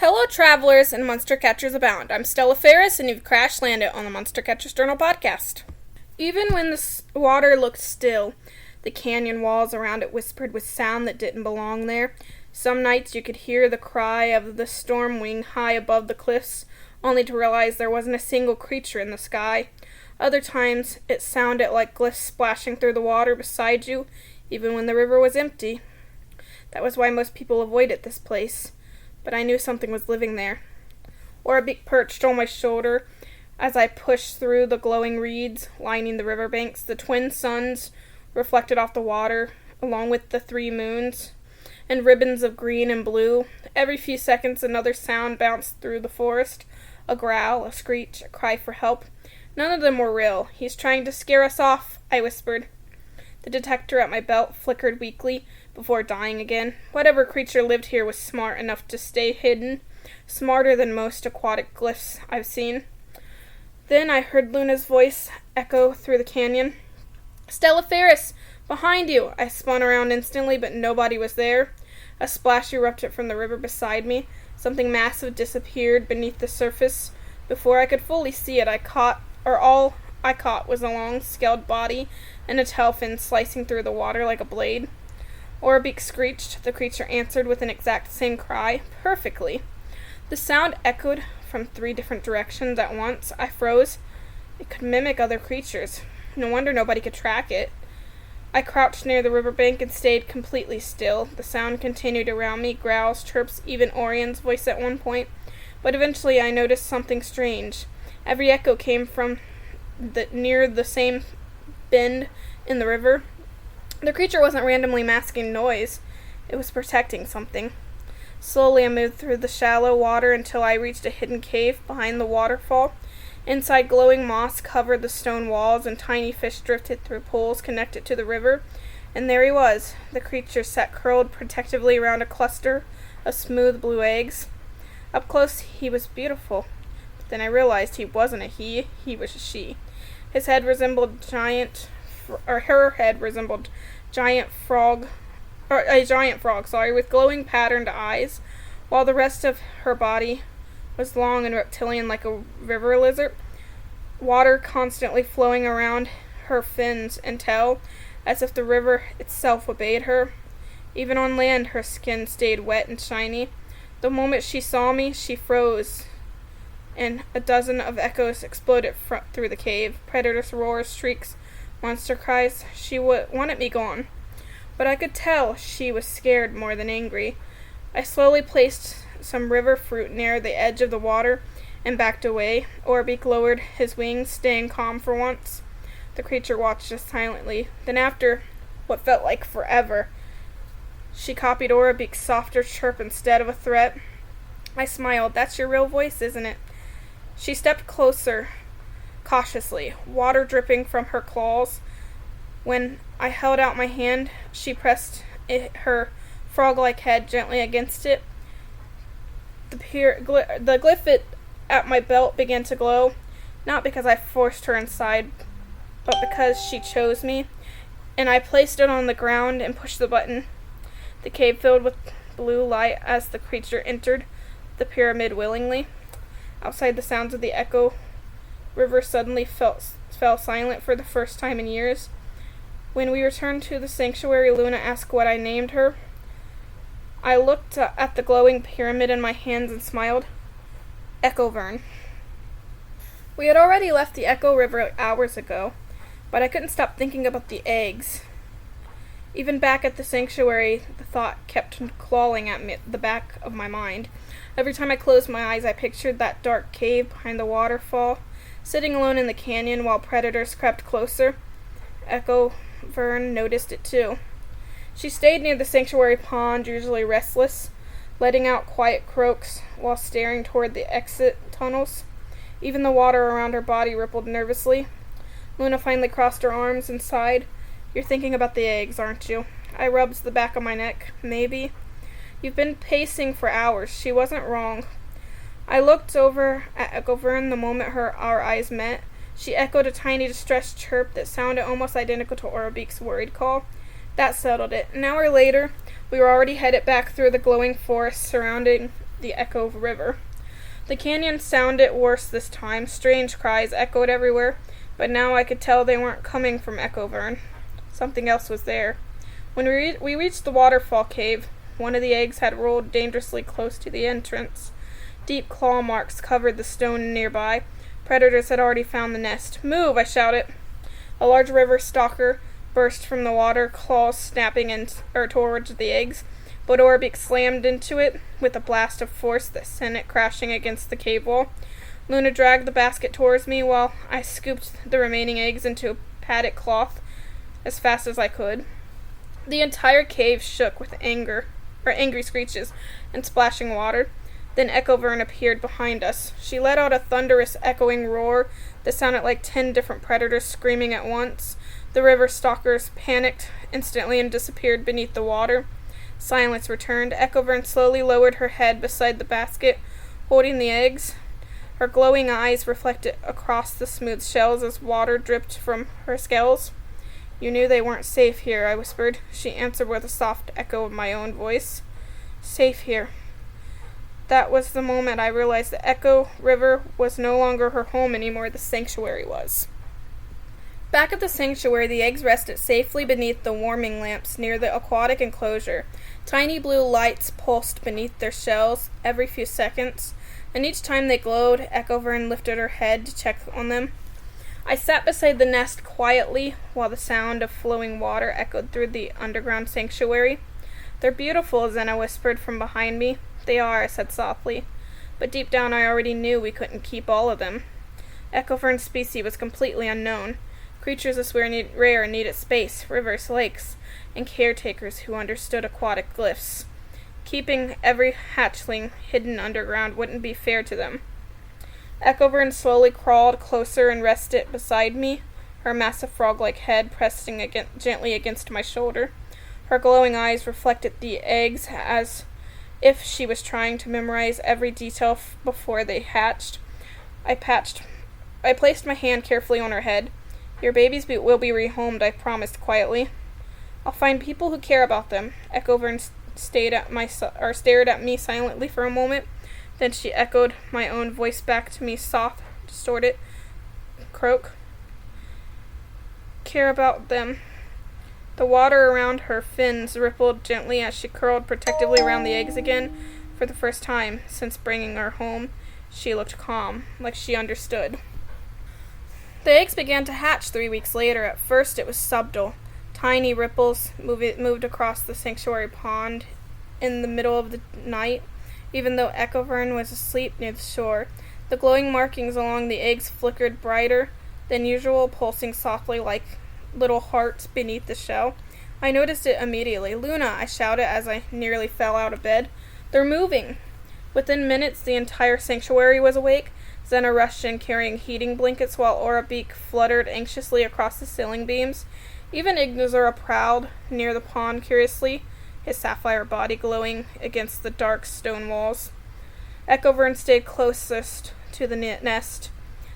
Hello, travelers and monster catchers abound. I'm Stella Ferris, and you've crash landed on the Monster Catchers Journal podcast. Even when the water looked still, the canyon walls around it whispered with sound that didn't belong there. Some nights you could hear the cry of the storm wing high above the cliffs, only to realize there wasn't a single creature in the sky. Other times, it sounded like glyphs splashing through the water beside you, even when the river was empty. That was why most people avoided this place. But I knew something was living there. Aura Beak perched on my shoulder as I pushed through the glowing reeds lining the riverbanks. The twin suns reflected off the water, along with the 3 moons, and ribbons of green and blue. Every few seconds another sound bounced through the forest. A growl, a screech, a cry for help. None of them were real. "He's trying to scare us off," I whispered. The detector at my belt flickered weakly before dying again. Whatever creature lived here was smart enough to stay hidden, smarter than most aquatic glyphs I've seen. Then I heard Luna's voice echo through the canyon. "Stella Ferris, behind you!" I spun around instantly, but nobody was there. A splash erupted from the river beside me. Something massive disappeared beneath the surface. Before I could fully see it, all I caught was a long, scaled body and a tail fin slicing through the water like a blade. Aura Beak screeched. The creature answered with an exact same cry, perfectly. The sound echoed from 3 different directions at once. I froze. It could mimic other creatures. No wonder nobody could track it. I crouched near the riverbank and stayed completely still. The sound continued around me, growls, chirps, even Orion's voice at one point. But eventually I noticed something strange. Every echo came from near the same bend in the river. The creature wasn't randomly masking noise. It was protecting something. Slowly I moved through the shallow water until I reached a hidden cave behind the waterfall. Inside, glowing moss covered the stone walls, and tiny fish drifted through pools connected to the river. And there he was. The creature sat curled protectively around a cluster of smooth blue eggs. Up close, he was beautiful. But then I realized he wasn't a he was a she. His head resembled her head resembled a giant frog, with glowing patterned eyes, while the rest of her body was long and reptilian like a river lizard, water constantly flowing around her fins and tail, as if the river itself obeyed her. Even on land, her skin stayed wet and shiny. The moment she saw me, she froze, and a dozen of echoes exploded through the cave. Predators' roars, shrieks, monster cries. She wanted me gone, but I could tell she was scared more than angry. I slowly placed some river fruit near the edge of the water and backed away. Aura Beak lowered his wings, staying calm for once. The creature watched us silently. Then, after what felt like forever, she copied Aura Beak's softer chirp instead of a threat. I smiled. "That's your real voice, isn't it?" She stepped closer, cautiously, water dripping from her claws. When I held out my hand, she pressed her frog-like head gently against it. The glyph at my belt began to glow, not because I forced her inside, but because she chose me, and I placed it on the ground and pushed the button. The cave filled with blue light as the creature entered the pyramid willingly. Outside, the sounds of the echo river suddenly fell silent for the first time in years. When we returned to the sanctuary, Luna asked what I named her. I looked at the glowing pyramid in my hands and smiled. Echovern. We had already left the Echo River hours ago, but I couldn't stop thinking about the eggs. Even back at the sanctuary, the thought kept clawing at me at the back of my mind. Every time I closed my eyes, I pictured that dark cave behind the waterfall, sitting alone in the canyon while predators crept closer. Echovern noticed it too. She stayed near the sanctuary pond, usually restless, letting out quiet croaks while staring toward the exit tunnels. Even the water around her body rippled nervously. Luna finally crossed her arms and sighed. "You're thinking about the eggs, aren't you?" I rubbed the back of my neck. "Maybe. You've been pacing for hours." She wasn't wrong. I looked over at Echovern the moment our eyes met. She echoed a tiny distressed chirp that sounded almost identical to Aura Beak's worried call. That settled it. An hour later, we were already headed back through the glowing forest surrounding the Echo River. The canyon sounded worse this time. Strange cries echoed everywhere, but now I could tell they weren't coming from Echovern. Something else was there. When we reached the waterfall cave, one of the eggs had rolled dangerously close to the entrance. Deep claw marks covered the stone nearby. Predators had already found the nest. "Move!" I shouted. A large river stalker burst from the water, claws snapping towards the eggs, but Aura Beak slammed into it with a blast of force that sent it crashing against the cave wall. Luna dragged the basket towards me while I scooped the remaining eggs into a padded cloth as fast as I could. The entire cave shook with angry screeches and splashing water. Then Echovern appeared behind us. She let out a thunderous, echoing roar that sounded like 10 different predators screaming at once. The river stalkers panicked instantly and disappeared beneath the water. Silence returned. Echovern slowly lowered her head beside the basket, holding the eggs. Her glowing eyes reflected across the smooth shells as water dripped from her scales. "You knew they weren't safe here," I whispered. She answered with a soft echo of my own voice. "Safe here." That was the moment I realized the Echo River was no longer her home anymore. The sanctuary was. Back at the sanctuary, the eggs rested safely beneath the warming lamps near the aquatic enclosure. Tiny blue lights pulsed beneath their shells every few seconds, and each time they glowed, Echovern lifted her head to check on them. I sat beside the nest quietly while the sound of flowing water echoed through the underground sanctuary. "They're beautiful," Zena whispered from behind me. "They are," I said softly, but deep down I already knew we couldn't keep all of them. Echovern's species was completely unknown. Creatures this rare needed space, rivers, lakes, and caretakers who understood aquatic glyphs. Keeping every hatchling hidden underground wouldn't be fair to them. Echovern slowly crawled closer and rested beside me, her massive frog-like head pressing gently against my shoulder. Her glowing eyes reflected the eggs as if she was trying to memorize every detail before they hatched. I placed my hand carefully on her head. "Your babies will be rehomed," I promised quietly. "I'll find people who care about them." Echovern stared at me silently for a moment. Then she echoed my own voice back to me, soft, distorted. "Croak. Care about them." The water around her fins rippled gently as she curled protectively around the eggs again. For the first time since bringing her home, she looked calm, like she understood. The eggs began to hatch 3 weeks later. At first it was subtle. Tiny ripples moved across the sanctuary pond in the middle of the night, even though Echovern was asleep near the shore. The glowing markings along the eggs flickered brighter than usual, pulsing softly like little hearts beneath the shell. I noticed it immediately. "Luna!" I shouted as I nearly fell out of bed. "They're moving!" Within minutes, the entire sanctuary was awake. Zena rushed in carrying heating blankets while Aura Beak fluttered anxiously across the ceiling beams. Even Ignazura prowled near the pond curiously, his sapphire body glowing against the dark stone walls. Echovern stayed closest to the nest.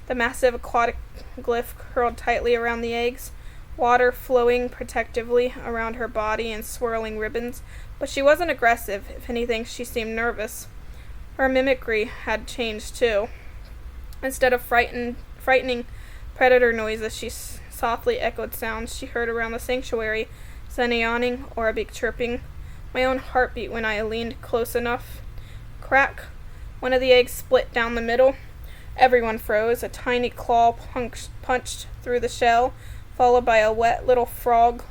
The massive aquatic glyph curled tightly around the eggs, water flowing protectively around her body in swirling ribbons, but she wasn't aggressive. If anything, she seemed nervous. Her mimicry had changed too. Instead of frightening predator noises, she softly echoed sounds she heard around the sanctuary, Zena yawning, Aura Beak chirping. My own heart beat when I leaned close enough. Crack! One of the eggs split down the middle. Everyone froze. A tiny claw punched through the shell, followed by a wet little frog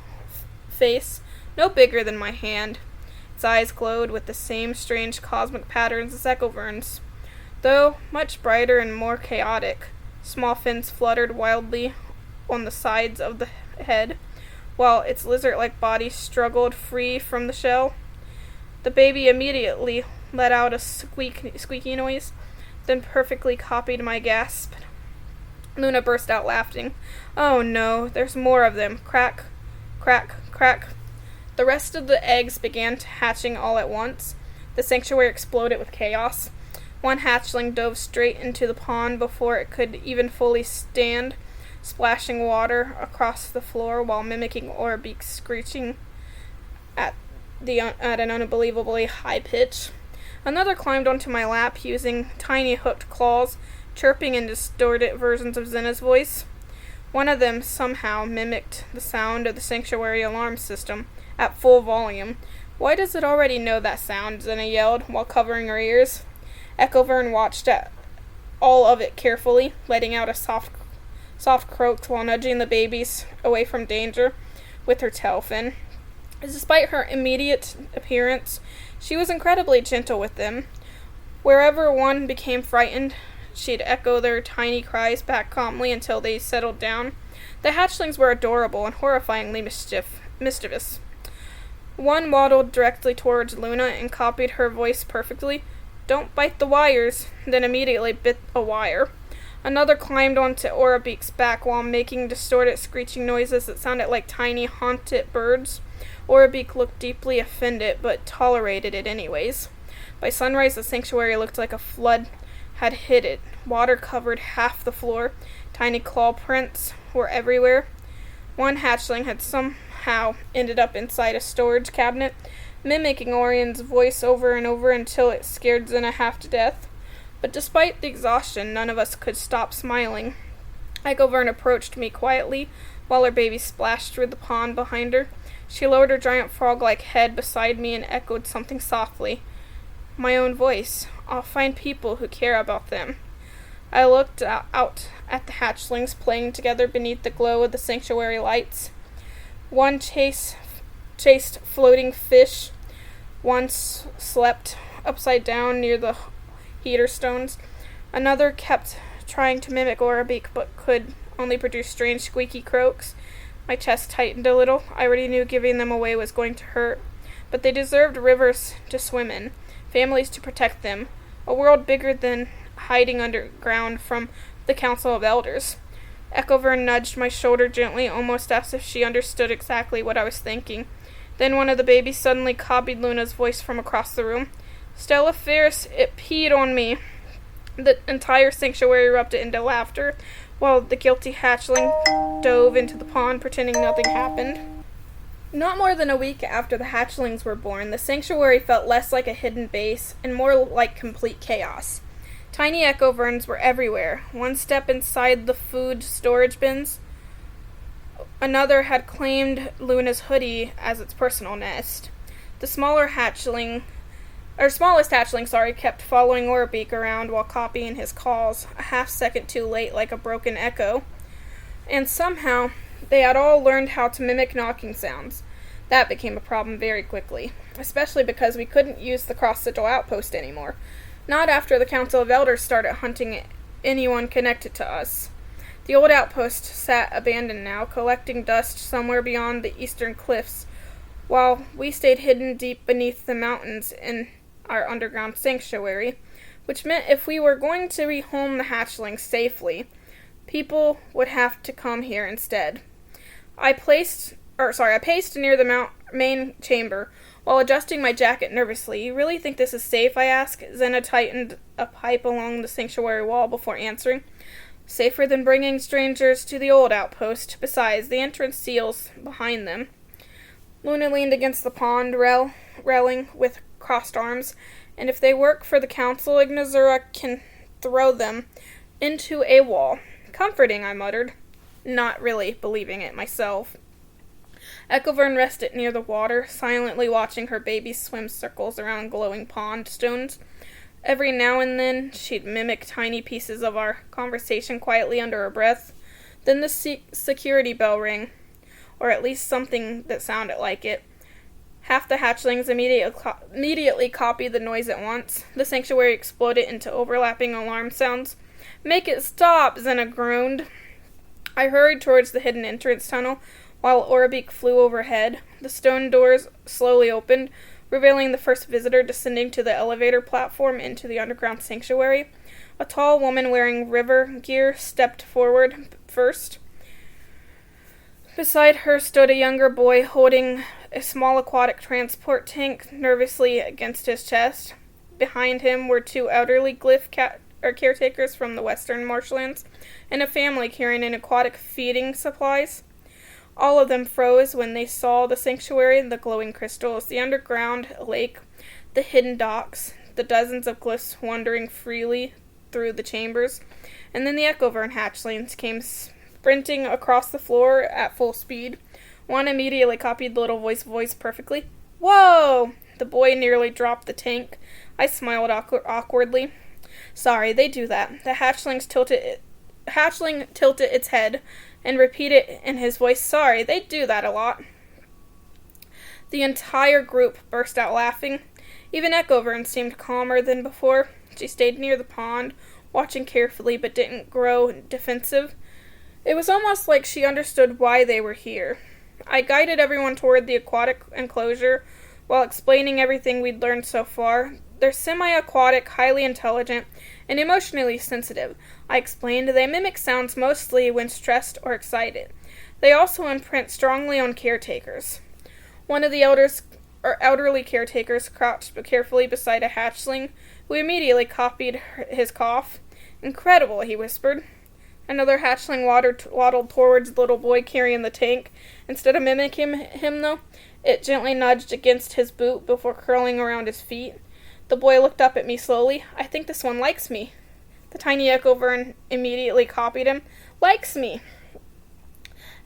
face, no bigger than my hand. Its eyes glowed with the same strange cosmic patterns as Echovern's, though much brighter and more chaotic. Small fins fluttered wildly on the sides of the head, while its lizard-like body struggled free from the shell. The baby immediately let out a squeaky noise, then perfectly copied my gasp. Luna burst out laughing. "Oh no, there's more of them. Crack, crack, crack." The rest of the eggs began hatching all at once. The sanctuary exploded with chaos. One hatchling dove straight into the pond before it could even fully stand, splashing water across the floor while mimicking Aura Beak screeching at an unbelievably high pitch. Another climbed onto my lap using tiny hooked claws, chirping in distorted versions of Zena's voice. One of them somehow mimicked the sound of the sanctuary alarm system at full volume. "Why does it already know that sound?" Zena yelled while covering her ears. Echovern watched at all of it carefully, letting out a soft croak while nudging the babies away from danger with her tail fin. Despite her immediate appearance, she was incredibly gentle with them. Wherever one became frightened, she'd echo their tiny cries back calmly until they settled down. The hatchlings were adorable and horrifyingly mischievous. One waddled directly towards Luna and copied her voice perfectly. "Don't bite the wires," then immediately bit a wire. Another climbed onto Aura Beak's back while making distorted screeching noises that sounded like tiny haunted birds. Aura Beak looked deeply offended, but tolerated it anyways. By sunrise, the sanctuary looked like a flood had hit it. Water covered half the floor. Tiny claw prints were everywhere. One hatchling had somehow ended up inside a storage cabinet, mimicking Orion's voice over and over until it scared Zena half to death. But despite the exhaustion, none of us could stop smiling. Echovern approached me quietly while her baby splashed through the pond behind her. She lowered her giant frog-like head beside me and echoed something softly. My own voice. "I'll find people who care about them." I looked out at the hatchlings playing together beneath the glow of the sanctuary lights. One chased floating fish. One slept upside down near the heater stones. Another kept trying to mimic Aura Beak but could only produce strange squeaky croaks. My chest tightened a little. I already knew giving them away was going to hurt. But they deserved rivers to swim in, families to protect them, a world bigger than hiding underground from the Council of Elders. Echovern nudged my shoulder gently, almost as if she understood exactly what I was thinking. Then one of the babies suddenly copied Luna's voice from across the room. "Stella Ferris, it peed on me." The entire sanctuary erupted into laughter, while the guilty hatchling dove into the pond, pretending nothing happened. Not more than a week after the hatchlings were born, the sanctuary felt less like a hidden base and more like complete chaos. Tiny echoverns were everywhere. One step inside the food storage bins. Another had claimed Luna's hoodie as its personal nest. The smallest hatchling, kept following Aura Beak around while copying his calls, a half-second too late like a broken echo. And somehow, they had all learned how to mimic knocking sounds. That became a problem very quickly, especially because we couldn't use the Cross Sigils Outpost anymore. Not after the Council of Elders started hunting anyone connected to us. The old outpost sat abandoned now, collecting dust somewhere beyond the eastern cliffs, while we stayed hidden deep beneath the mountains in our underground sanctuary, which meant if we were going to rehome the hatchlings safely, people would have to come here instead. I paced near the main chamber while adjusting my jacket nervously. "You really think this is safe?" I asked. Zena tightened a pipe along the sanctuary wall before answering. "Safer than bringing strangers to the old outpost. Besides, the entrance seal's behind them." Luna leaned against the pond railing with crossed arms. "And if they work for the council, Ignazura can throw them into a wall." "Comforting," I muttered, not really believing it myself. Echovern rested near the water, silently watching her babies swim circles around glowing pond stones. Every now and then, she'd mimic tiny pieces of our conversation quietly under her breath. Then the security bell rang, or at least something that sounded like it. Half the hatchlings immediately copied the noise at once. The sanctuary exploded into overlapping alarm sounds. "Make it stop!" Zena groaned. I hurried towards the hidden entrance tunnel, while Aura Beak flew overhead. The stone doors slowly opened, revealing the first visitor descending to the elevator platform into the underground sanctuary. A tall woman wearing river gear stepped forward first. Beside her stood a younger boy holding a small aquatic transport tank nervously against his chest. Behind him were two elderly caretakers from the western marshlands, and a family carrying in aquatic feeding supplies. All of them froze when they saw the sanctuary, the glowing crystals, the underground lake, the hidden docks. the dozens of glyphs wandering freely through the chambers, and then the Echovern hatchlings came sprinting across the floor at full speed. One immediately copied the little voice perfectly. "Whoa!" The boy nearly dropped the tank. I smiled awkwardly. "Sorry, they do that." The hatchling tilted its head and repeated in his voice, "Sorry, they do that a lot." The entire group burst out laughing. Even Echovern seemed calmer than before. She stayed near the pond, watching carefully, but didn't grow defensive. It was almost like she understood why they were here. I guided everyone toward the aquatic enclosure while explaining everything we'd learned so far. They're semi-aquatic, highly intelligent, and emotionally sensitive. I explained they mimic sounds mostly when stressed or excited. They also imprint strongly on caretakers. One of the elderly caretakers crouched carefully beside a hatchling, who immediately copied his cough. "Incredible," he whispered. Another hatchling waddled towards the little boy carrying the tank. Instead of mimicking him, though, it gently nudged against his boot before curling around his feet. The boy looked up at me slowly. "I think this one likes me." The tiny Echovern immediately copied him. "Likes me."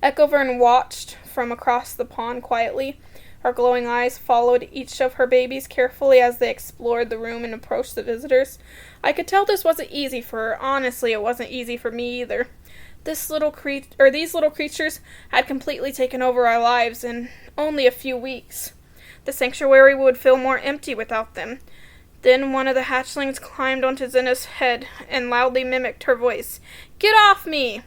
Echovern watched from across the pond quietly. Her glowing eyes followed each of her babies carefully as they explored the room and approached the visitors. I could tell this wasn't easy for her. Honestly, it wasn't easy for me either. These little creatures had completely taken over our lives in only a few weeks. The sanctuary would feel more empty without them. Then one of the hatchlings climbed onto Zena's head and loudly mimicked her voice. "Get off me!"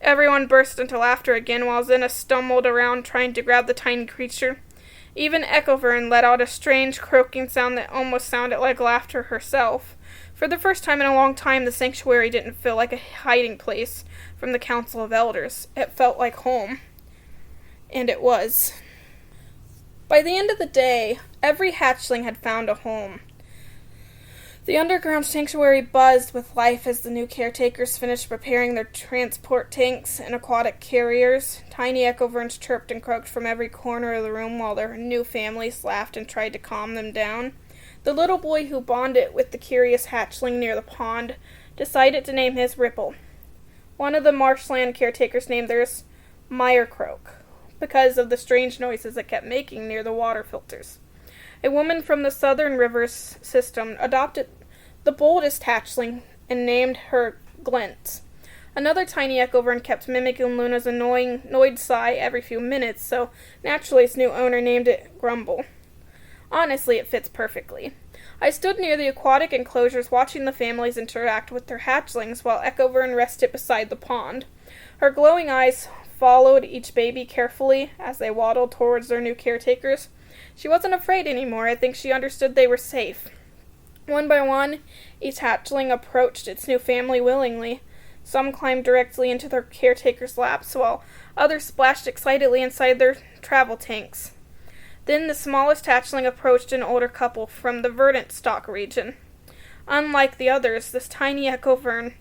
Everyone burst into laughter again while Zena stumbled around trying to grab the tiny creature. Even Echovern let out a strange croaking sound that almost sounded like laughter herself. For the first time in a long time, the sanctuary didn't feel like a hiding place from the Council of Elders. It felt like home. And it was. By the end of the day, every hatchling had found a home. The underground sanctuary buzzed with life as the new caretakers finished preparing their transport tanks and aquatic carriers. Tiny Echoverns chirped and croaked from every corner of the room while their new families laughed and tried to calm them down. The little boy who bonded with the curious hatchling near the pond decided to name his Ripple. One of the marshland caretakers named theirs Mire Croak because of the strange noises it kept making near the water filters. A woman from the Southern Rivers system adopted the boldest hatchling and named her Glint. Another tiny Echovern kept mimicking Luna's annoyed sigh every few minutes, so naturally its new owner named it Grumble. Honestly, it fits perfectly. I stood near the aquatic enclosures watching the families interact with their hatchlings while Echovern rested beside the pond. Her glowing eyes followed each baby carefully as they waddled towards their new caretakers. She wasn't afraid anymore. I think she understood they were safe. One by one, each hatchling approached its new family willingly. Some climbed directly into their caretakers' laps, while others splashed excitedly inside their travel tanks. Then the smallest hatchling approached an older couple from the verdant stock region. Unlike the others, this tiny Echovern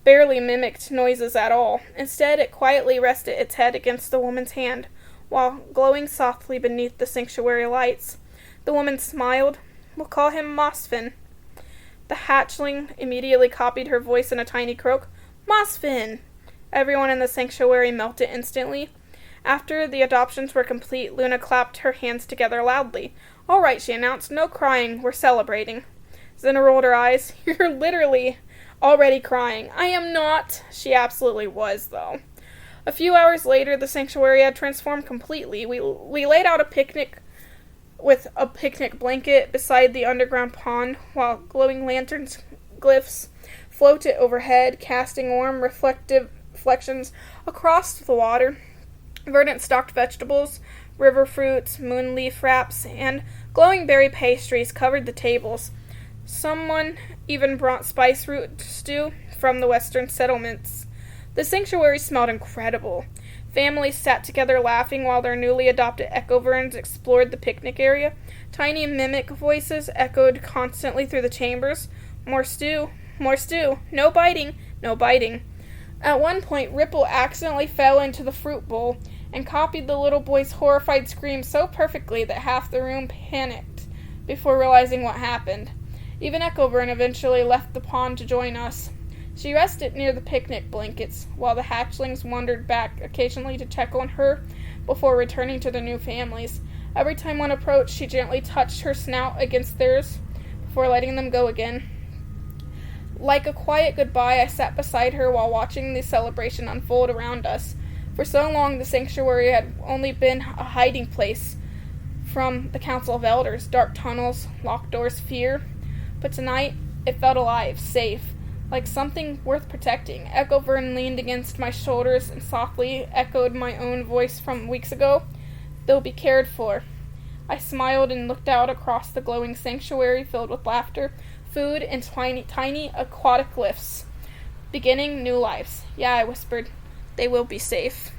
barely mimicked noises at all. Instead, it quietly rested its head against the woman's hand, while glowing softly beneath the sanctuary lights. The woman smiled. "We'll call him Mossfin." The hatchling immediately copied her voice in a tiny croak. "Mossfin!" Everyone in the sanctuary melted instantly. After the adoptions were complete, Luna clapped her hands together loudly. "All right," she announced. "No crying. We're celebrating." Zena rolled her eyes. "You're literally already crying." "I am not." She absolutely was, though. A few hours later, the sanctuary had transformed completely. We laid out a picnic with a picnic blanket beside the underground pond, while glowing lanterns glyphs floated overhead, casting warm, reflections across the water. Verdant stocked vegetables, river fruits, moon leaf wraps, and glowing berry pastries covered the tables. Someone even brought spice root stew from the western settlements. The sanctuary smelled incredible. Families sat together laughing while their newly adopted Echoverns explored the picnic area. Tiny mimic voices echoed constantly through the chambers. "More stew, more stew, no biting, no biting." At one point, Ripple accidentally fell into the fruit bowl and copied the little boy's horrified scream so perfectly that half the room panicked before realizing what happened. Even Echovern eventually left the pond to join us. She rested near the picnic blankets, while the hatchlings wandered back occasionally to check on her before returning to their new families. Every time one approached, she gently touched her snout against theirs before letting them go again. Like a quiet goodbye, I sat beside her while watching the celebration unfold around us. For so long, the sanctuary had only been a hiding place from the Council of Elders, dark tunnels, locked doors, fear. But tonight, it felt alive, safe, like something worth protecting. Echovern leaned against my shoulders and softly echoed my own voice from weeks ago. They'll be cared for. I smiled and looked out across the glowing sanctuary filled with laughter, food, and tiny aquatic lifts, beginning new lives. Yeah, I whispered, they will be safe.